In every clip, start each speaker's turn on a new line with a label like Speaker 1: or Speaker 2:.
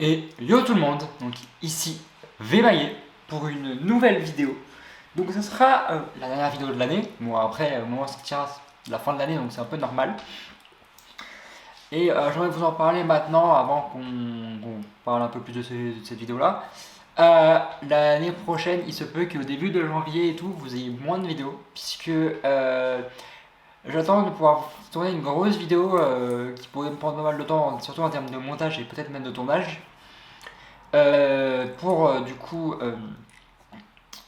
Speaker 1: Et yo tout le monde, donc ici Vémaillé pour une nouvelle vidéo. Donc ce sera la dernière vidéo de l'année. Bon après au moment où ça sortira la fin de l'année donc c'est un peu normal. Et j'aimerais vous en parler maintenant avant qu'on parle un peu plus de cette vidéo là. L'année prochaine il se peut qu'au début de janvier et tout vous ayez moins de vidéos puisque j'attends de pouvoir tourner une grosse vidéo qui pourrait me prendre pas mal de temps, surtout en termes de montage et peut-être même de tournage. Pour du coup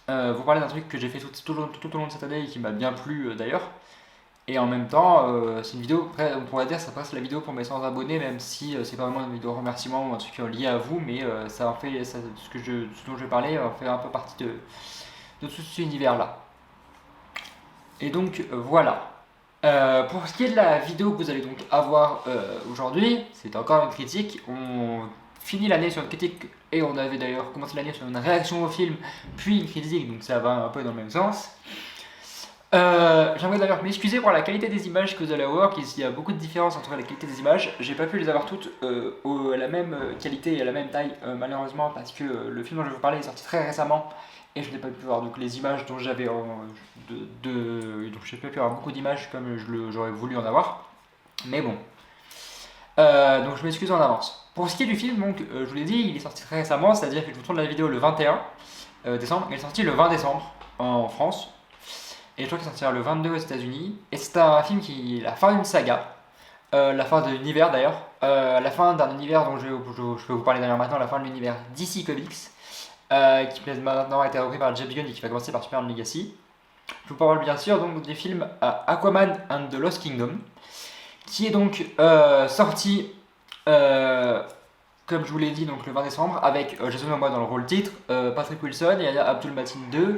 Speaker 1: vous parler d'un truc que j'ai fait tout au long de cette année et qui m'a bien plu d'ailleurs. Et en même temps, c'est une vidéo, on pourrait dire, ça passe la vidéo pour mes 100 abonnés, même si c'est pas vraiment une vidéo remerciement ou un truc lié à vous, mais ça en fait, ce dont je vais parler fait un peu partie de tout cet univers-là. Et donc voilà. Pour ce qui est de la vidéo que vous allez donc avoir aujourd'hui, c'est encore une critique. On finit l'année sur une critique et on avait d'ailleurs commencé l'année sur une réaction au film, puis une critique, donc ça va un peu dans le même sens. J'aimerais d'ailleurs m'excuser pour la qualité des images que vous allez avoir, qu'il y a beaucoup de différences entre la qualité des images. J'ai pas pu les avoir toutes à la même qualité et à la même taille, malheureusement, parce que le film dont je vais vous parler est sorti très récemment et je n'ai pas pu voir donc les images dont j'avais donc je n'ai pas pu avoir beaucoup d'images comme j'aurais voulu en avoir. Mais bon, donc je m'excuse en avance. Pour ce qui est du film, donc je vous l'ai dit, il est sorti très récemment, c'est-à-dire que je vous tourne la vidéo le 21 décembre. Il est sorti le 20 décembre en France. Et je crois qu'il sortira le 22 aux États-Unis. Et c'est un film qui est la fin d'une saga, la fin de l'univers d'ailleurs, la fin d'un univers dont je vais vous parler d'ailleurs maintenant, la fin de l'univers DC Comics, qui maintenant a été repris par James Gunn et qui va commencer par Superman Legacy. Je vous parle bien sûr donc des films Aquaman and the Lost Kingdom, qui est donc sorti, comme je vous l'ai dit, donc le 20 décembre, avec Jason Momoa dans le rôle titre, Patrick Wilson, Yahya Abdul-Mateen II,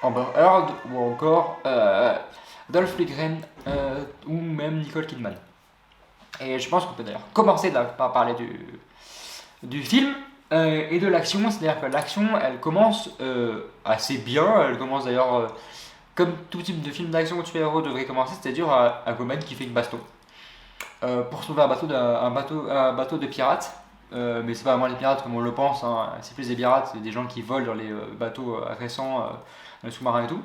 Speaker 1: Amber Heard ou encore Dolph Lundgren ou même Nicole Kidman. Et je pense qu'on peut d'ailleurs commencer par parler du film et de l'action, c'est-à-dire que l'action elle commence assez bien, elle commence d'ailleurs comme tout type de film d'action de super-héros devrait commencer, c'est-à-dire un Aquaman qui fait une baston pour sauver un bateau de pirates. Mais c'est pas vraiment les pirates comme on le pense, hein. C'est plus des pirates, c'est des gens qui volent dans les bateaux récents, dans les sous-marins et tout.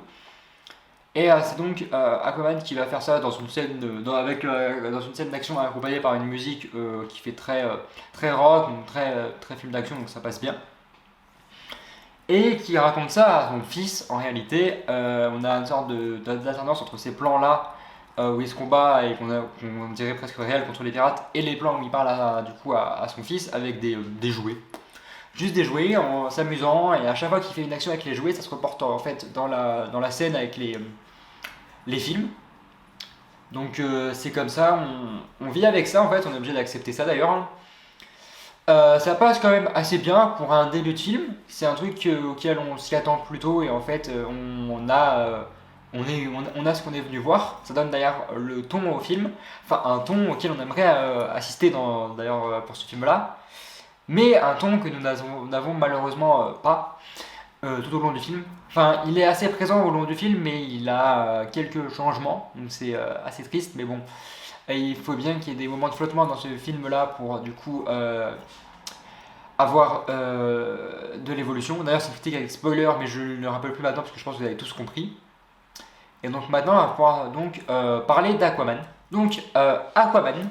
Speaker 1: Et c'est donc Aquaman qui va faire ça dans une scène, dans une scène d'action accompagnée par une musique qui fait très rock, donc très film d'action, donc ça passe bien. Et qui raconte ça à son fils en réalité. On a une sorte d'alternance entre ces plans-là où il se combat et qu'on dirait presque réel contre les pirates, et les plans où il parle du coup à son fils avec des jouets. Juste des jouets en s'amusant, et à chaque fois qu'il fait une action avec les jouets, ça se reporte en fait dans la scène avec les films. Donc c'est comme ça, on vit avec ça en fait, on est obligé d'accepter ça d'ailleurs. Ça passe quand même assez bien pour un début de film, c'est un truc auquel on s'y attend plutôt, et en fait on a ce qu'on est venu voir. Ça donne d'ailleurs le ton au film, enfin un ton auquel on aimerait assister d'ailleurs pour ce film-là, mais un ton que nous n'avons malheureusement pas tout au long du film. Enfin, il est assez présent au long du film, mais il a quelques changements, donc c'est assez triste, mais bon. Et il faut bien qu'il y ait des moments de flottement dans ce film-là pour du coup avoir de l'évolution. D'ailleurs, c'est une critique avec spoiler, mais je ne le rappelle plus maintenant parce que je pense que vous avez tous compris. Et donc maintenant, on va pouvoir donc parler d'Aquaman. Donc Aquaman,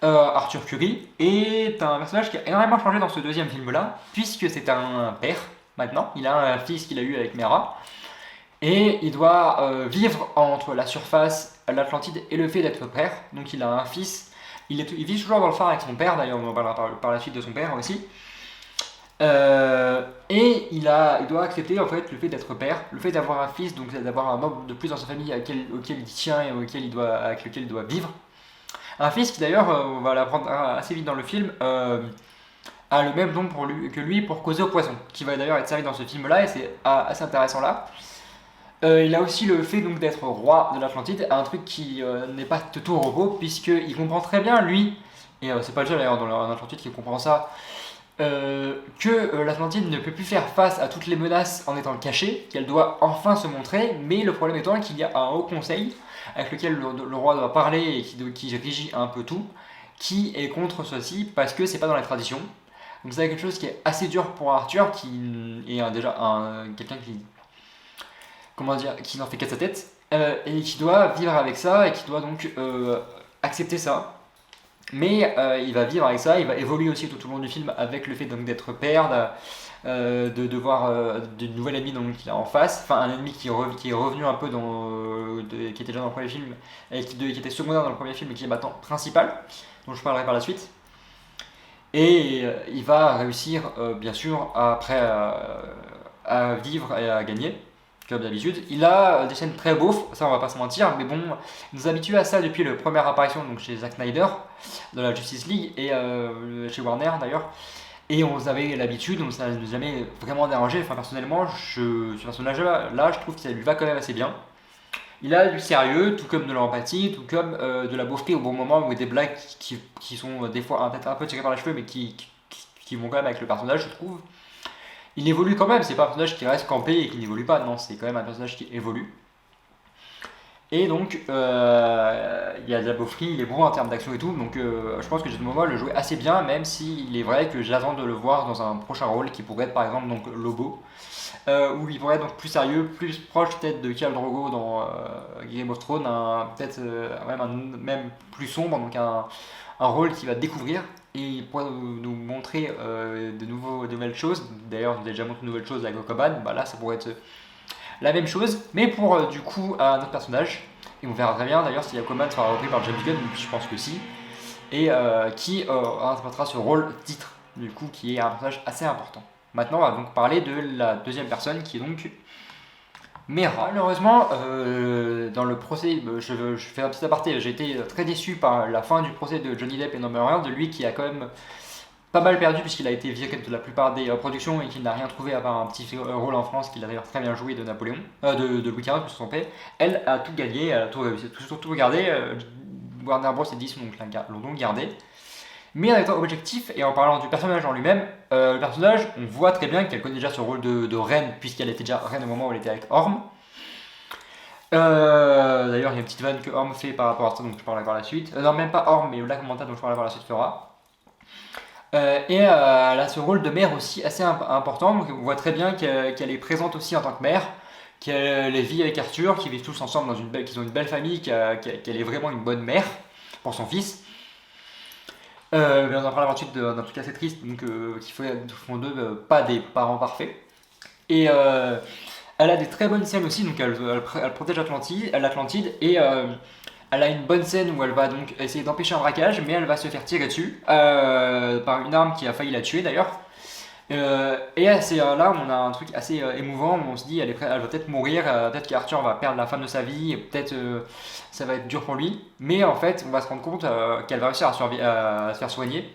Speaker 1: Arthur Curry, est un personnage qui a énormément changé dans ce deuxième film-là, puisque c'est un père maintenant. Il a un fils qu'il a eu avec Mera. Et il doit vivre entre la surface, l'Atlantide et le fait d'être père. Donc il a un fils. Il vit toujours dans le phare avec son père, d'ailleurs on en parlera par la suite de son père aussi. Et il doit accepter en fait le fait d'être père, le fait d'avoir un fils, donc d'avoir un membre de plus dans sa famille auquel il tient et avec lequel il doit vivre. Un fils qui d'ailleurs, on va l'apprendre assez vite dans le film, a le même don que lui pour causer au poisson, qui va d'ailleurs être servi dans ce film-là, et c'est assez intéressant là. Il a aussi le fait donc d'être roi de l'Atlantide, un truc qui n'est pas de tout repos, puisqu'il comprend très bien, lui, et c'est pas le seul d'ailleurs dans l'Atlantide qui comprend ça, que l'Atlantide ne peut plus faire face à toutes les menaces en étant cachée, qu'elle doit enfin se montrer, mais le problème étant qu'il y a un haut conseil avec lequel le roi doit parler et qui régit un peu tout, qui est contre ceci parce que c'est pas dans la tradition. Donc c'est quelque chose qui est assez dur pour Arthur, qui est déjà quelqu'un qui, comment dire, qui n'en fait qu'à sa tête, et qui doit vivre avec ça, et qui doit donc accepter ça. Mais il va vivre avec ça, il va évoluer aussi tout au long du film avec le fait donc d'être père, de voir de nouvel ennemi qu'il a en face, enfin un ennemi qui est revenu un peu qui était déjà dans le premier film, et qui était secondaire dans le premier film et qui est maintenant principal, dont je parlerai par la suite. Et il va réussir bien sûr après à vivre et à gagner, comme d'habitude. Il a des scènes très beaufs, ça on va pas se mentir, mais bon, il nous habitue à ça depuis la première apparition donc chez Zack Snyder, dans la Justice League, et chez Warner d'ailleurs. Et on avait l'habitude, donc ça ne nous a jamais vraiment dérangé. Enfin, personnellement, ce personnage-là, je trouve que ça lui va quand même assez bien. Il a du sérieux, tout comme de l'empathie, tout comme de la beauté au bon moment, ou des blagues qui sont des fois peut-être un peu tirées par les cheveux, mais qui vont quand même avec le personnage, je trouve. Il évolue quand même, c'est pas un personnage qui reste campé et qui n'évolue pas, non, c'est quand même un personnage qui évolue. Et donc, il y a de la beaufrie, il est bon en termes d'action et tout, donc je pense que Jason Momoa le jouait assez bien, même s'il est vrai que j'attends de le voir dans un prochain rôle qui pourrait être par exemple donc Lobo, où il pourrait être donc plus sérieux, plus proche peut-être de Khal Drogo dans Game of Thrones, peut-être même plus sombre, donc un rôle qu'il va découvrir. Et il pourrait nous montrer de nouvelles choses. D'ailleurs, il a déjà montré de nouvelles choses avec Aquaman. Bah là, ça pourrait être la même chose, mais pour du coup un autre personnage. Et on verra très bien d'ailleurs si Aquaman sera repris par James Gunn, je pense que si. Et qui interprétera ce rôle titre, du coup, qui est un personnage assez important. Maintenant, on va donc parler de la deuxième personne qui est donc Mera. Malheureusement, dans le procès, je fais un petit aparté, j'ai été très déçu par la fin du procès de Johnny Depp et Amber Heard, de lui qui a quand même pas mal perdu puisqu'il a été viré de la plupart des productions et qu'il n'a rien trouvé à part un petit rôle en France qu'il a d'ailleurs très bien joué de Napoléon, de Louis XV, pour son paix. Elle a tout gagné, elle a tout réussi, tout regardé. Warner Bros et Disney l'ont donc gardé. Mais en étant objectif et en parlant du personnage en lui-même, le personnage, on voit très bien qu'elle connaît déjà ce rôle de reine puisqu'elle était déjà reine au moment où elle était avec Orm. D'ailleurs, il y a une petite vanne que Orm fait par rapport à ça, donc je parlerai par la suite. Non, même pas Orm, mais Black Manta, donc je parlerai par la suite fera. Elle a ce rôle de mère aussi assez important, donc on voit très bien qu'elle est présente aussi en tant que mère, qu'elle vit avec Arthur, qu'ils vivent tous ensemble qu'ils ont une belle famille, qu'elle est vraiment une bonne mère pour son fils. Mais on en parlera ensuite d'un truc assez triste, donc qui font d'eux pas des parents parfaits. Et elle a des très bonnes scènes aussi, donc elle protège l'Atlantide et elle a une bonne scène où elle va donc essayer d'empêcher un braquage, mais elle va se faire tirer dessus par une arme qui a failli la tuer d'ailleurs. Et c'est là où on a un truc assez émouvant, où on se dit elle va peut-être mourir, peut-être qu'Arthur va perdre la femme de sa vie, et peut-être ça va être dur pour lui. Mais en fait, on va se rendre compte qu'elle va réussir à se faire soigner,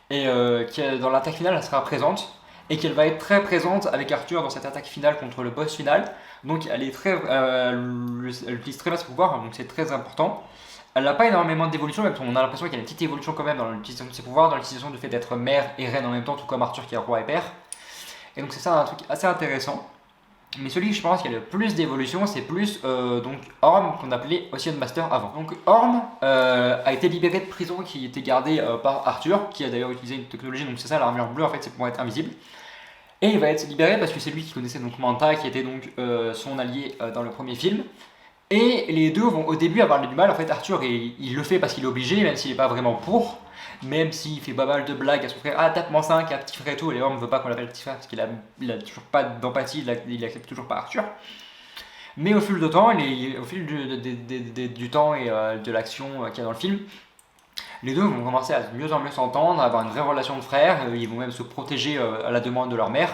Speaker 1: et que dans l'attaque finale, elle sera présente, et qu'elle va être très présente avec Arthur dans cette attaque finale contre le boss final. Donc elle utilise très bien ses pouvoirs, donc c'est très important. Elle n'a pas énormément d'évolution, même si on a l'impression qu'il y a une petite évolution quand même dans l'utilisation de ses pouvoirs, dans l'utilisation du fait d'être mère et reine en même temps, tout comme Arthur qui est roi et père. Et donc c'est ça un truc assez intéressant. Mais celui que je pense qui a le plus d'évolution, c'est plus donc Orm, qu'on appelait Ocean Master avant. Donc Orm a été libéré de prison qui était gardée par Arthur, qui a d'ailleurs utilisé une technologie, donc c'est ça l'armure bleue en fait, c'est pour être invisible. Et il va être libéré parce que c'est lui qui connaissait donc Manta, qui était donc son allié dans le premier film. Et les deux vont au début avoir du mal. En fait, Arthur, il le fait parce qu'il est obligé, même s'il n'est pas vraiment pour. Même s'il fait pas mal de blagues à son frère. Ah, tape-moi 5, un petit frère et tout. Et on ne veut pas qu'on l'appelle petit frère parce qu'il a toujours pas d'empathie, il accepte toujours pas Arthur. Mais au fil du temps, au fil du temps et de l'action qu'il y a dans le film, les deux vont commencer à mieux en mieux s'entendre, à avoir une vraie relation de frères. Ils vont même se protéger à la demande de leur mère.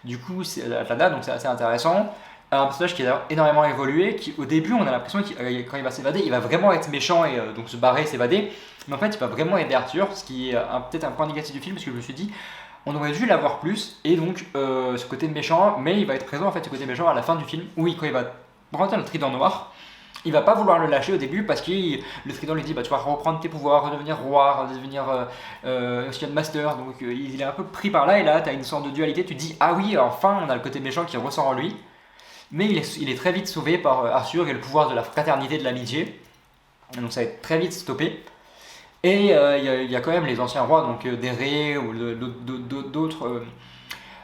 Speaker 1: Du coup, c'est Atlanta, donc c'est assez intéressant. Un personnage qui a énormément évolué, qui au début on a l'impression que quand il va s'évader, il va vraiment être méchant et donc se barrer, s'évader, mais en fait il va vraiment aider Arthur, ce qui est peut-être un point négatif du film parce que je me suis dit on aurait dû l'avoir plus, et donc ce côté méchant, mais il va être présent en fait ce côté méchant à la fin du film, où quand il va prendre le trident noir, il va pas vouloir le lâcher au début parce que le trident lui dit bah tu vas reprendre tes pouvoirs, redevenir roi, redevenir Ocean Master, donc il est un peu pris par là, et là tu as une sorte de dualité, tu te dis ah oui enfin on a le côté méchant qui ressort en lui. Mais il est très vite sauvé par Arthur et le pouvoir de la fraternité, de l'amitié. Donc ça va être très vite stoppé. Et il y a quand même les anciens rois, donc d'Éré ou d'autres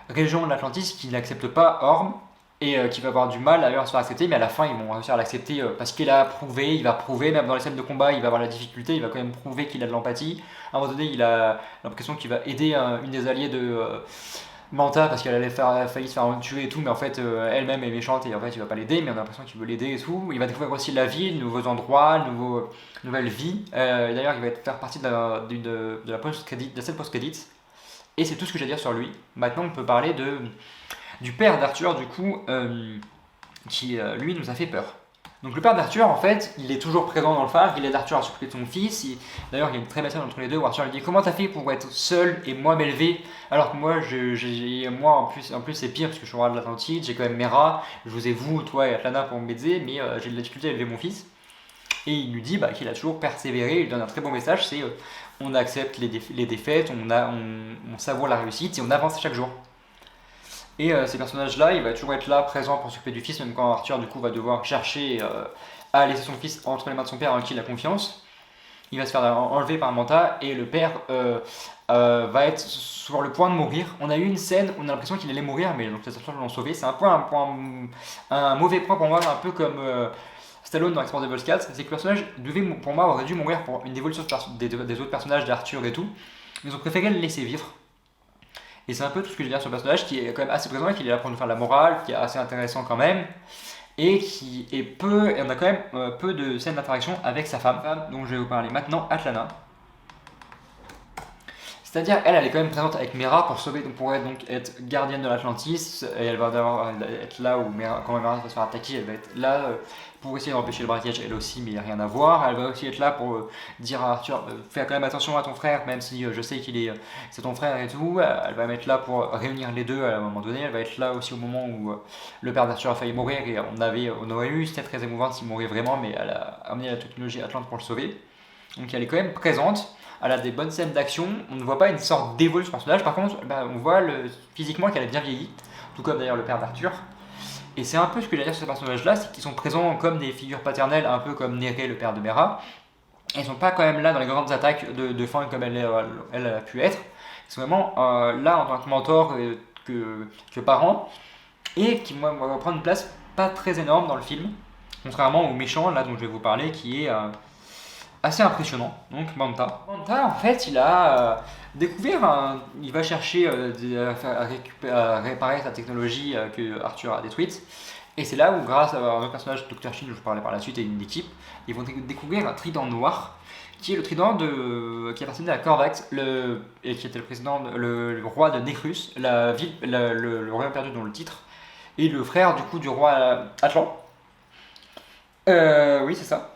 Speaker 1: régions de l'Atlantis qui n'acceptent pas Orm et qui va avoir du mal à se faire accepter, mais à la fin ils vont réussir à l'accepter parce qu'il a prouvé, il va prouver, même dans les scènes de combat, il va avoir la difficulté, il va quand même prouver qu'il a de l'empathie. À un moment donné, il a l'impression qu'il va aider une des alliées de Manta parce qu'elle allait failli se faire tuer et tout, mais en fait elle-même est méchante et en fait il va pas l'aider, mais on a l'impression qu'il veut l'aider et tout. Il va découvrir aussi la ville, de nouveaux endroits, nouvelle vie. D'ailleurs, il va faire partie de la post-crédit, de la scène post-crédit. Et c'est tout ce que j'ai à dire sur lui. Maintenant, on peut parler du père d'Arthur, du coup, qui lui nous a fait peur. Donc le père d'Arthur, en fait, il est toujours présent dans le phare, il aide Arthur à s'occuper de son fils. D'ailleurs, il y a une très belle scène entre les deux où Arthur lui dit: comment t'as fait pour être seul et moi m'élever alors que moi en plus c'est pire parce que je suis roi de l'Atlantide, j'ai quand même Mera, je vous ai vous, toi et Atlana pour m'aider, mais j'ai de la difficulté à élever mon fils. Et il lui dit qu'il a toujours persévéré, il donne un très bon message, c'est on accepte les défaites, on savoure la réussite et on avance chaque jour. Et ces personnages-là, il va toujours être là, présent pour s'occuper du fils, même quand Arthur du coup va devoir chercher à laisser son fils entre les mains de son père en qui il a confiance. Il va se faire enlever par Manta et le père va être sur le point de mourir. On a eu une scène où on a l'impression qu'il allait mourir, mais donc les acteurs l'ont sauvé. C'est un peu un mauvais point pour moi, un peu comme Stallone dans Expendables 4, c'est que le personnage pour moi aurait dû mourir pour une évolution des autres personnages d'Arthur et tout. Ils ont préféré le laisser vivre. Et c'est un peu tout ce que je veux dire sur le personnage qui est quand même assez présent et qui est là pour nous faire de la morale, qui est assez intéressant quand même. Et et on a quand même peu de scènes d'interaction avec sa femme, dont je vais vous parler maintenant, Atlana. C'est-à-dire, elle est quand même présente avec Mera pour sauver, pour être gardienne de l'Atlantis, et elle va être là où quand Mera va se faire attaquer, elle va être là pour essayer d'empêcher le braquage, elle aussi, mais il n'y a rien à voir. Elle va aussi être là pour dire à Arthur: fais quand même attention à ton frère, même si je sais c'est ton frère et tout. Elle va être là pour réunir les deux à un moment donné. Elle va être là aussi au moment où le père d'Arthur a failli mourir, et on aurait eu, c'était très émouvant s'il mourait vraiment, mais elle a amené la technologie Atlante pour le sauver. Donc elle est quand même présente. Elle a des bonnes scènes d'action, on ne voit pas une sorte d'évolution du personnage, par contre on voit physiquement qu'elle a bien vieilli, tout comme d'ailleurs le père d'Arthur. Et c'est un peu ce que j'allais dire sur ces personnages-là, c'est qu'ils sont présents comme des figures paternelles, un peu comme Néré, le père de Mera. Et ils sont pas quand même là dans les grandes attaques de fin comme elle a pu être. Ils sont vraiment là en tant que mentor que parent, et qui moi, va prendre une place pas très énorme dans le film, contrairement au méchant là dont je vais vous parler, qui est assez impressionnant. Donc Manta. Manta, en fait, il a découvert, il va chercher à réparer sa technologie que Arthur a détruite. Et c'est là où, grâce à un autre personnage, Dr. Shin, dont je parlais par la suite, et une équipe, ils vont découvrir un trident noir, qui est le trident qui appartenait à Corvax, et qui était le roi de Necrus, la ville, le royaume perdu dans le titre, et le frère du coup du roi Atlan. Oui, c'est ça.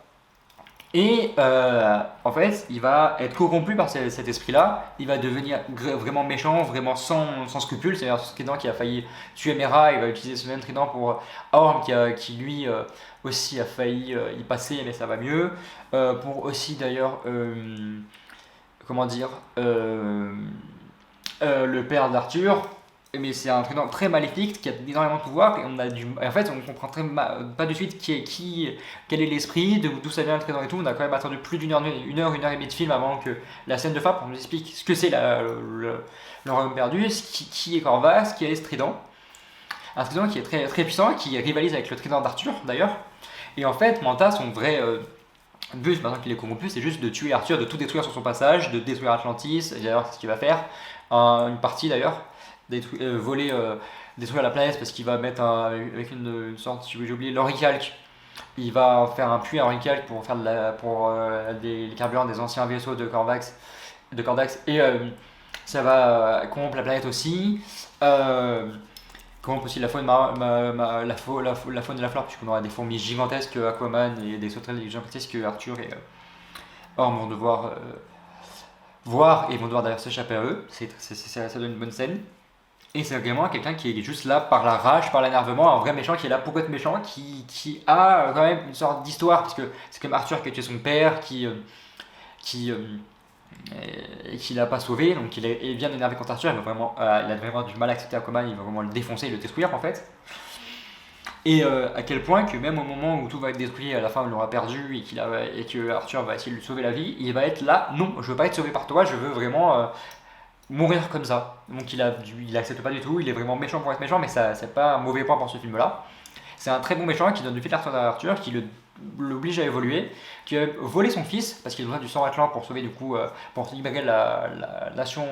Speaker 1: Et en fait, il va être corrompu par cet esprit-là. Il va devenir vraiment méchant, vraiment sans scrupules. C'est-à-dire ce trident qui a failli tuer Mera, il va utiliser ce même trident pour Orm, qui lui aussi a failli y passer, mais ça va mieux. Pour aussi d'ailleurs, comment dire, le père d'Arthur. Mais c'est un trident très maléfique qui a énormément de pouvoir, et en fait on comprend pas de suite quel est l'esprit, d'où ça vient le trident et tout. On a quand même attendu plus d'une heure et demie de film avant que la scène de fin pour nous explique ce que c'est le royaume perdu, qui est Corvax, qui est ce trident. Un trident qui est très, très puissant, qui rivalise avec le trident d'Arthur d'ailleurs. Et en fait, Manta, son vrai but, maintenant qu'il est corrompu, c'est juste de tuer Arthur, de tout détruire sur son passage, de détruire Atlantis. Et d'ailleurs, c'est ce qu'il va faire. Une partie d'ailleurs. Détruire la planète parce qu'il va mettre avec une sorte, j'ai oublié, l'oricalque. Il va faire un puits à oricalque pour faire les carburants des anciens vaisseaux de Corvax, et ça va corrompre la planète aussi. Corrompre aussi la faune, la faune et la flore, puisqu'on aura des fourmis gigantesques Aquaman et des sauterelles gigantesques que Arthur et Orm vont devoir voir, et vont devoir d'ailleurs s'échapper à eux. Ça donne une bonne scène. Et c'est vraiment quelqu'un qui est juste là par la rage, par l'énervement, un vrai méchant qui est là pour être méchant, qui a quand même une sorte d'histoire, parce que c'est comme Arthur qui a tué son père, qui l'a pas sauvé, donc il est bien énervé contre Arthur, il a vraiment du mal à accepter Aquaman, il va vraiment le défoncer, le détruire en fait. Et à quel point que même au moment où tout va être détruit, à la fin il l'aura perdu et que Arthur va essayer de lui sauver la vie, il va être là, non, je veux pas être sauvé par toi, je veux vraiment mourir comme ça. Donc il accepte pas du tout, il est vraiment méchant pour être méchant, mais ça c'est pas un mauvais point pour ce film là. C'est un très bon méchant qui donne du fil à retordre à Arthur, qui l'oblige à évoluer, qui a volé son fils parce qu'il a besoin du sang Atlan pour sauver du coup, pour libérer la nation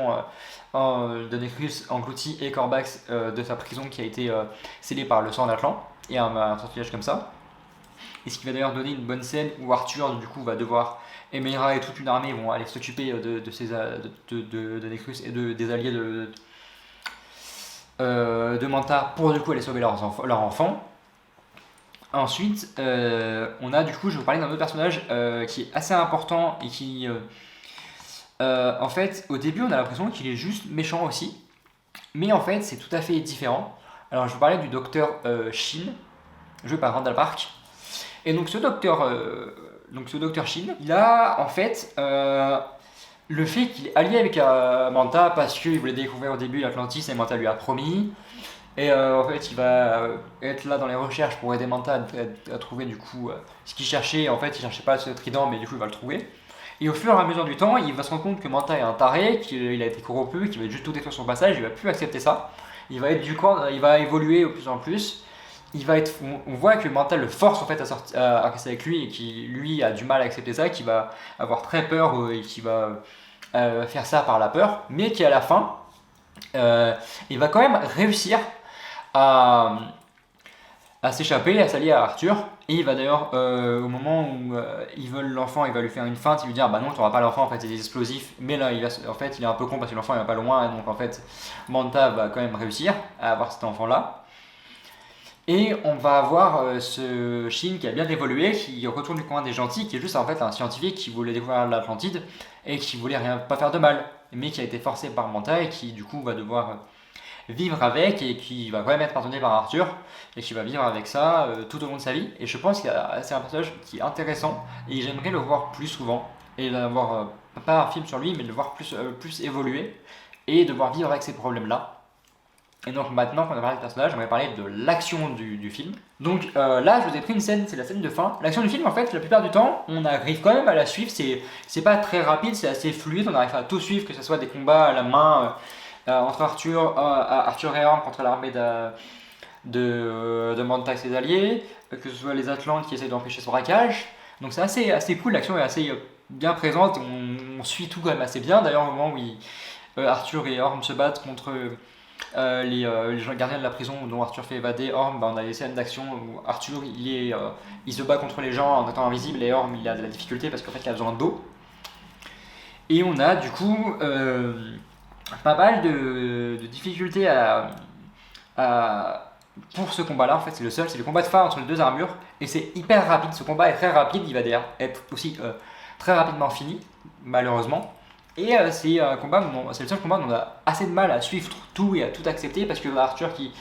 Speaker 1: de Necrus englouti et Corbax de sa prison qui a été scellée par le sang d'Atlan et un sortilège comme ça. Et ce qui va d'ailleurs donner une bonne scène où Arthur du coup va devoir et Meira et toute une armée vont aller s'occuper de Necrus et des alliés de Manta pour du coup aller sauver leur enfant. Ensuite, on a du coup, je vais vous parler d'un autre personnage qui est assez important et qui, en fait, au début, on a l'impression qu'il est juste méchant aussi, mais en fait, c'est tout à fait différent. Alors, je vais vous parler du docteur Shin, joué par Randall Park. Et donc, ce docteur Shin, il a en fait le fait qu'il est allié avec Manta parce qu'il voulait découvrir au début l'Atlantis et Manta lui a promis. Et en fait, il va être là dans les recherches pour aider Manta à trouver du coup ce qu'il cherchait. En fait, il cherchait pas ce trident, mais du coup, il va le trouver. Et au fur et à mesure du temps, il va se rendre compte que Manta est un taré, qu'il a été corrompu, qu'il va juste tout détruire sur son passage, il va plus accepter ça. Il va être du corps, il va évoluer de plus en plus. On voit que Manta le force en fait à rester avec lui et qui lui a du mal à accepter ça, qui va avoir très peur et qui va faire ça par la peur, mais qui à la fin, il va quand même réussir à, à s'échapper, à s'allier à Arthur. Et il va d'ailleurs, au moment où ils veulent l'enfant, il va lui faire une feinte, il lui dire bah non, tu n'auras pas l'enfant, en fait, c'est des explosifs. Mais là, en fait, il est un peu con parce que l'enfant il va pas loin, donc en fait, Manta va quand même réussir à avoir cet enfant-là. Et on va avoir ce Shin qui a bien évolué, qui retourne du coin des gentils, qui est juste en fait un scientifique qui voulait découvrir l'Atlantide et qui voulait pas faire de mal, mais qui a été forcé par Manta et qui du coup va devoir vivre avec et qui va quand même être pardonné par Arthur et qui va vivre avec ça tout au long de sa vie. Et je pense que c'est un personnage qui est intéressant et j'aimerais le voir plus souvent et d'avoir pas un film sur lui mais de le voir plus évoluer et de voir vivre avec ces problèmes là. Et donc maintenant qu'on a parlé de personnage, j'aimerais parler de l'action du film. Donc là, je vous ai pris une scène, c'est la scène de fin. L'action du film, en fait, la plupart du temps, on arrive quand même à la suivre. C'est pas très rapide, c'est assez fluide. On arrive à tout suivre, que ce soit des combats à la main entre Arthur et Orm contre l'armée de Manta et ses alliés, que ce soit les Atlantes qui essayent d'empêcher son braquage. Donc c'est assez cool, l'action est assez bien présente. On suit tout quand même assez bien. D'ailleurs, au moment où Arthur et Orm se battent contre les gardiens de la prison dont Arthur fait évader Orm, on a des scènes d'action où Arthur il se bat contre les gens en étant invisible et Orm il a de la difficulté parce qu'en fait il a besoin d'eau. Et on a du coup pas mal de difficultés pour ce combat là. En fait c'est le combat de phare entre les deux armures et c'est hyper rapide. Ce combat est très rapide, il va d'ailleurs être aussi très rapidement fini malheureusement. Et c'est le seul combat où on a assez de mal à suivre tout et à tout accepter parce que Arthur qui,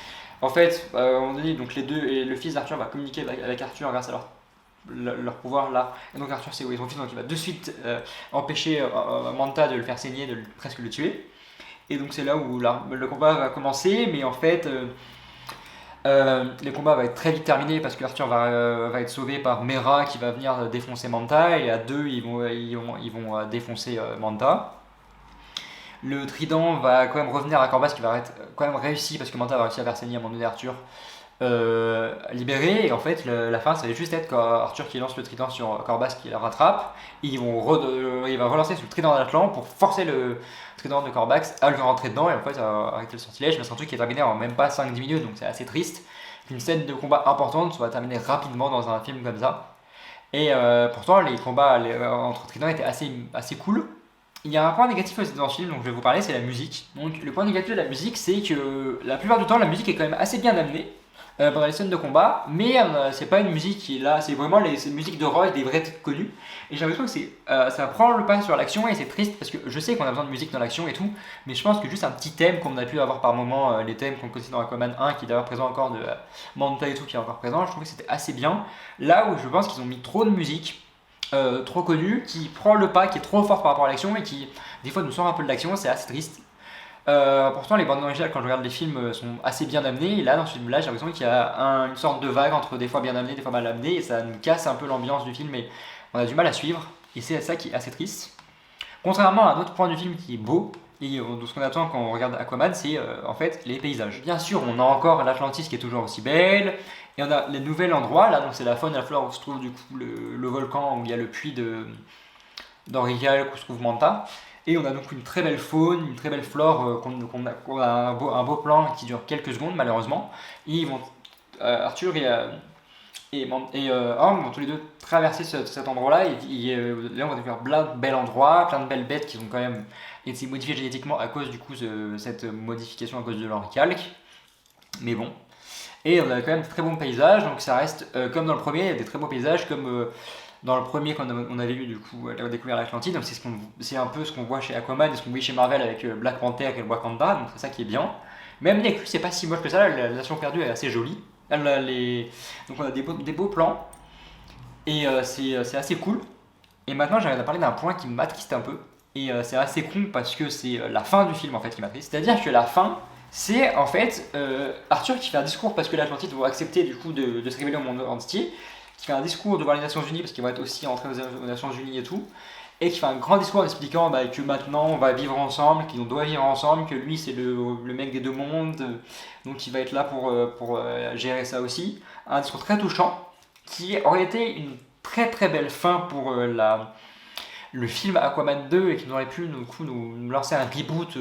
Speaker 1: en fait, on dit donc les deux et le fils d'Arthur va communiquer avec Arthur grâce à leur pouvoir là. Et donc Arthur c'est son fils donc il va de suite empêcher Manta de le faire saigner, presque le tuer. Et donc c'est là où le combat va commencer, mais en fait le combat va être très vite terminé parce que Arthur va être sauvé par Meira qui va venir défoncer Manta et à deux ils vont défoncer Manta. Le trident va quand même revenir à Corbax qui va être quand même réussi parce que Manta va réussir à faire saigner à un moment donné Arthur libéré et en fait la fin ça va juste être Arthur qui lance le trident sur Corbax qui la rattrape. Il va relancer sur le trident d'Atlan pour forcer le trident de Corbax à lui rentrer dedans et en fait arrêter le sortilège, mais c'est un truc qui est terminé en même pas 5-10 minutes donc c'est assez triste qu'une scène de combat importante soit terminée rapidement dans un film comme ça. Et pourtant les combats entre tridents étaient assez cool. Il y a un point négatif aussi dans ce film, donc je vais vous parler, c'est la musique. Donc le point négatif de la musique, c'est que la plupart du temps, la musique est quand même assez bien amenée pendant les scènes de combat, mais c'est pas une musique qui est là, c'est vraiment les musiques de rock, des vrais titres connus. Et j'ai l'impression que ça prend le pas sur l'action et c'est triste parce que je sais qu'on a besoin de musique dans l'action et tout, mais je pense que juste un petit thème qu'on a pu avoir par moment, les thèmes qu'on connaissait dans Aquaman 1, qui est d'ailleurs présent encore de Manta et tout, qui est encore présent, je trouve que c'était assez bien. Là où je pense qu'ils ont mis trop de musique. Trop connue, qui prend le pas, qui est trop fort par rapport à l'action et qui des fois nous sort un peu de l'action, c'est assez triste. Pourtant, les bandes originales, quand je regarde les films, sont assez bien amenées. Et là, dans ce film-là, j'ai l'impression qu'il y a une sorte de vague entre des fois bien amené, des fois mal amené, et ça nous casse un peu l'ambiance du film, et on a du mal à suivre. Et c'est ça qui est assez triste. Contrairement à un autre point du film qui est beau, et de ce qu'on attend quand on regarde Aquaman, c'est en fait les paysages. Bien sûr, on a encore l'Atlantis qui est toujours aussi belle, et on a les nouveaux endroits, là, donc c'est la faune et la flore où se trouve du coup le volcan, où il y a le puits d'Auriel, où se trouve Manta. Et on a donc une très belle faune, une très belle flore, qu'on a un beau plan qui dure quelques secondes malheureusement. Et ils vont, Arthur et Orm vont tous les deux traverser cet endroit-là. Là, on va découvrir plein de bels endroits, plein de belles bêtes qui ont quand même été modifiées génétiquement à cause du coup de cette modification à cause de leur calque. Mais bon. Et on a quand même de très bons paysages, donc ça reste comme dans le premier, il y a des très beaux paysages, comme dans le premier qu'on on avait vu du coup, découvert l'Atlantide, donc c'est un peu ce qu'on voit chez Aquaman et ce qu'on voit chez Marvel avec Black Panther et Wakanda, donc c'est ça qui est bien. Même les c'est pas si moche que ça, la nation perdue est assez jolie. Donc on a des beaux plans, et c'est assez cool. Et maintenant j'arrive à parler d'un point qui m'attriste un peu, et c'est assez con parce que c'est la fin du film en fait qui m'attriste. C'est-à-dire que la fin, c'est en fait Arthur qui fait un discours parce que l'Atlantide va accepter du coup de se révéler au monde entier, qui fait un discours devant les Nations Unies parce qu'il va être aussi entré aux Nations Unies et tout, et qui fait un grand discours en expliquant que maintenant on va vivre ensemble, qu'on doit vivre ensemble, que lui c'est le mec des deux mondes, donc il va être là pour gérer ça aussi. Un discours très touchant qui aurait été une très très belle fin pour le film Aquaman 2 et qui aurait pu nous lancer un reboot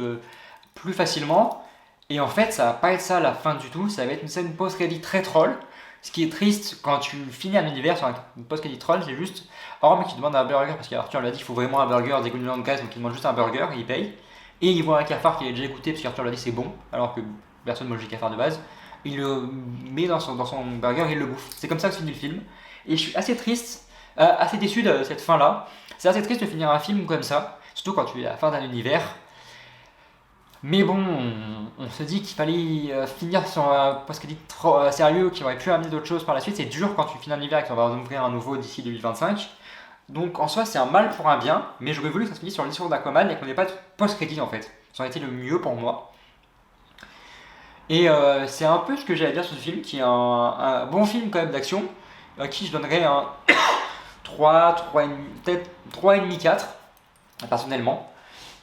Speaker 1: plus facilement. Et en fait, ça va pas être ça la fin du tout, ça va être une scène post-crédit très troll. Ce qui est triste quand tu finis un univers sur une post-crédit troll, c'est juste Orm qui demande un burger parce qu'Arthur lui a dit qu'il faut vraiment un burger dégoûtant de gaz, donc il demande juste un burger et il paye. Et il voit un cafard qu'il a déjà écouté parce qu'Arthur lui a dit c'est bon, alors que personne ne mange du cafard de base. Il le met dans son burger et il le bouffe. C'est comme ça que se finit le film. Et je suis assez triste, assez déçu de cette fin-là. C'est assez triste de finir un film comme ça, surtout quand tu es à la fin d'un univers. Mais bon, on se dit qu'il fallait finir sur un post-crédit trop sérieux qui aurait pu amener d'autres choses par la suite. C'est dur quand tu finis un univers et qu'on va en ouvrir un nouveau d'ici 2025. Donc en soi, c'est un mal pour un bien, mais j'aurais voulu que ça se finisse sur l'histoire d'Aquaman et qu'on n'ait pas de post-crédit en fait. Ça aurait été le mieux pour moi. Et c'est un peu ce que j'ai à dire sur ce film, qui est un bon film quand même d'action, à qui je donnerais un 3,5, peut-être 3,5, 4, personnellement.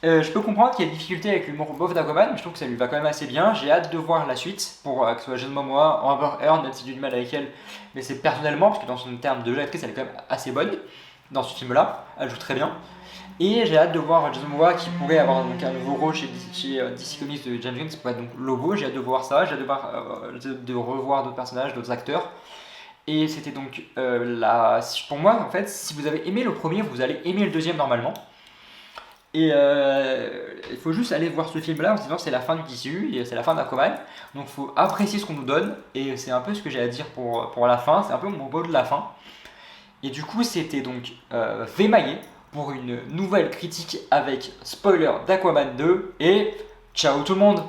Speaker 1: Je peux comprendre qu'il y a des difficultés avec l'humour bof d'Aquaman, mais je trouve que ça lui va quand même assez bien. J'ai hâte de voir la suite pour que ce soit Jason Momoa, Amber Heard, même si j'ai du mal avec elle, mais c'est personnellement, parce que dans son terme de jeu d'actrice, elle est quand même assez bonne dans ce film-là, elle joue très bien. Et j'ai hâte de voir Jason Momoa qui pourrait avoir donc un nouveau rôle chez DC Comics de James Gunn, qui pourrait être donc Lobo. J'ai hâte de voir ça, j'ai hâte de revoir d'autres personnages, d'autres acteurs. Et c'était donc pour moi, en fait, si vous avez aimé le premier, vous allez aimer le deuxième normalement. Et il faut juste aller voir ce film-là en se disant c'est la fin du tissu, et c'est la fin d'Aquaman. Donc il faut apprécier ce qu'on nous donne, et c'est un peu ce que j'ai à dire pour la fin, c'est un peu mon mot de la fin. Et du coup, c'était donc Vémaillé pour une nouvelle critique avec spoiler d'Aquaman 2, et ciao tout le monde!